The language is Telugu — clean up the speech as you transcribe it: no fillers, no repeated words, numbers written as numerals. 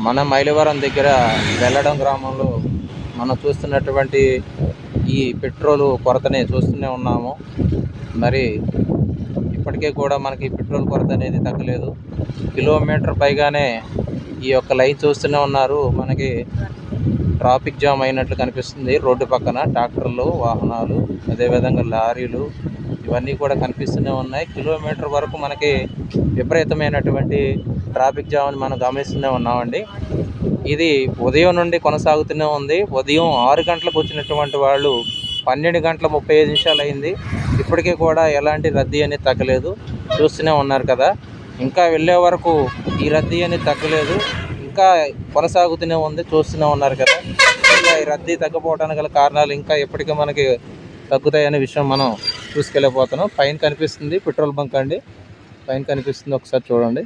మన మైలవరం దగ్గర వెల్లడం గ్రామంలో మనం చూస్తున్నటువంటి ఈ పెట్రోలు కొరతని చూస్తూనే ఉన్నాము. మరి ఇప్పటికే కూడా మనకి పెట్రోల్ కొరత అనేది తగ్గలేదు. కిలోమీటర్ పైగానే ఈ యొక్క లైన్ చూస్తూనే ఉన్నారు. మనకి ట్రాఫిక్ జామ్ అయినట్లు కనిపిస్తుంది. రోడ్డు పక్కన ట్రాక్టర్లు, వాహనాలు, అదేవిధంగా లారీలు ఇవన్నీ కూడా కనిపిస్తూనే ఉన్నాయి. కిలోమీటర్ వరకు మనకి విపరీతమైనటువంటి ట్రాఫిక్ జామ్ని మనం గమనిస్తూనే ఉన్నామండి. ఇది ఉదయం నుండి కొనసాగుతూనే ఉంది. ఉదయం 6 గంటలకు వచ్చినటువంటి వాళ్ళు 12:35 అయింది. ఇప్పటికీ కూడా ఎలాంటి రద్దీ అనేది తగ్గలేదు. చూస్తూనే ఉన్నారు కదా. ఇంకా వెళ్ళే వరకు ఈ రద్దీ అనేది తగ్గలేదు. ఇంకా కొనసాగుతూనే ఉంది. చూస్తూనే ఉన్నారు కదా. ఇంకా ఈ రద్దీ తగ్గపోవడానికి గల కారణాలు ఇంకా ఎప్పటికీ మనకి తగ్గుతాయనే విషయం మనం చూసుకెళ్ళిపోతున్నాం. పైన కనిపిస్తుంది పెట్రోల్ బంక్ అండి. పైన కనిపిస్తుంది, ఒకసారి చూడండి.